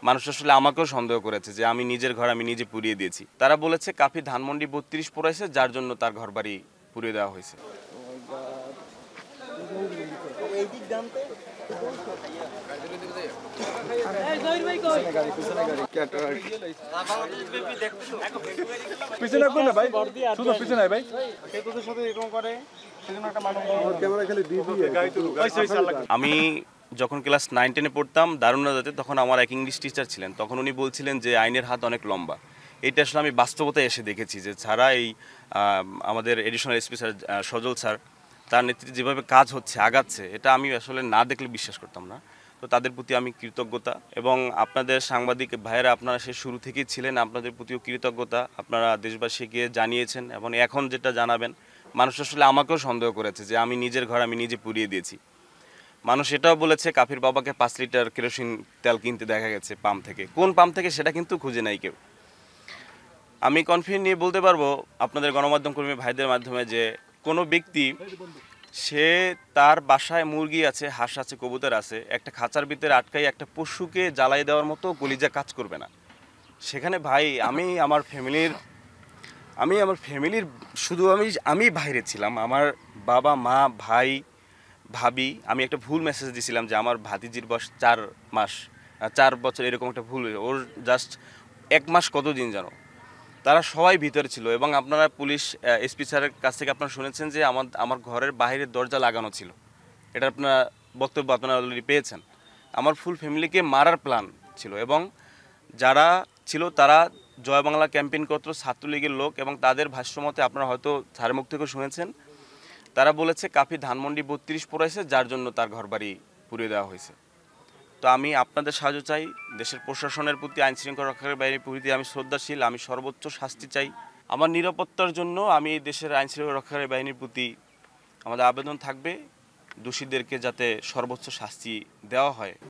মানুষ আসলে আমাকেও সন্দেহ করেছে যে আমি নিজের ঘর আমি নিজে পুড়িয়ে দিয়েছি। তারা বলেছে কাফি ধানমন্ডি ৩২ পোড়াইছে, যার জন্য তার ঘরবাড়ি পুড়িয়ে দেওয়া হয়েছে। আমি যখন ক্লাস 9-10-এ পড়তাম দারুণাদাতে, তখন আমার এক ইংলিশ টিচার ছিলেন। তখন উনি বলছিলেন যে আইনের হাত অনেক লম্বা। এটা আসলে আমি বাস্তবতায় এসে দেখেছি যে ছাড়া এই আমাদের এডিশনাল এসপি স্যার সজল স্যার, তার নেতৃত্বে যেভাবে কাজ হচ্ছে আগাচ্ছে, এটা আমি আসলে না দেখলে বিশ্বাস করতাম না। তো তাদের প্রতি আমি কৃতজ্ঞতা, এবং আপনাদের সাংবাদিক ভাইয়েরা আপনারা সে শুরু থেকেই ছিলেন, আপনাদের প্রতিও কৃতজ্ঞতা। আপনারা দেশবাসীকে জানিয়েছেন এবং এখন যেটা জানাবেন, মানুষ আসলে আমাকেও সন্দেহ করেছে যে আমি নিজের ঘর আমি নিজে পুড়িয়ে দিয়েছি। মানুষ এটাও বলেছে কাফির বাবাকে 5 লিটার কেরোসিন তেল কিনতে দেখা গেছে পাম্প থেকে। কোন পাম্প থেকে সেটা কিন্তু খুঁজে নাই কেউ। আমি কনফিডেন্ট নিয়ে বলতে পারবো আপনাদের গণমাধ্যম কর্মী ভাইদের মাধ্যমে যে কোনো ব্যক্তি সে তার বাসায় মুরগি আছে, হাঁস আছে, কবুতর আছে, একটা খাঁচার ভিতরে আটকাই একটা পশুকে জ্বালাই দেওয়ার মতো কলিজা কাজ করবে না। সেখানে ভাই আমি আমার ফ্যামিলির শুধু আমি বাইরে ছিলাম। আমার বাবা মা ভাই ভাবি, আমি একটা ভুল মেসেজ দিয়েছিলাম যে আমার ভাতিজির বয়স 4 বছর, এরকম একটা ভুল, ওর জাস্ট 1 মাস কতদিন জানো। তারা সবাই ভিতরে ছিল, এবং আপনারা পুলিশ এসপি স্যারের কাছ থেকে আপনারা শুনেছেন যে আমার ঘরের বাইরের দরজা লাগানো ছিল। এটা আপনারা বক্তব্য আপনারা অলরেডি পেয়েছেন। আমার ফুল ফ্যামিলিকে মারার প্ল্যান ছিল, এবং যারা ছিল তারা জয় বাংলা ক্যাম্পেইন করত, ছাত্রলীগের লোক, এবং তাদের ভাষ্যমতে আপনারা হয়তো স্যারের মুখ থেকে শুনেছেন, তারা বলেছে কাফি ধানমন্ডি ৩২ পোড়াইছে, যার জন্য তার ঘরবাড়ি পুড়িয়ে দেওয়া হয়েছে। তো আমি আপনাদের সাহায্য চাই, দেশের প্রশাসনের প্রতি, আইন শৃঙ্খলা রক্ষাকারী বাহিনীর প্রতি আমি শ্রদ্ধাশীল, আমি সর্বোচ্চ শাস্তি চাই। আমার নিরাপত্তার জন্য আমি এই দেশের আইন শৃঙ্খলা রক্ষাকারী বাহিনীর প্রতি আমাদের আবেদন থাকবে দোষীদেরকে যাতে সর্বোচ্চ শাস্তি দেওয়া হয়।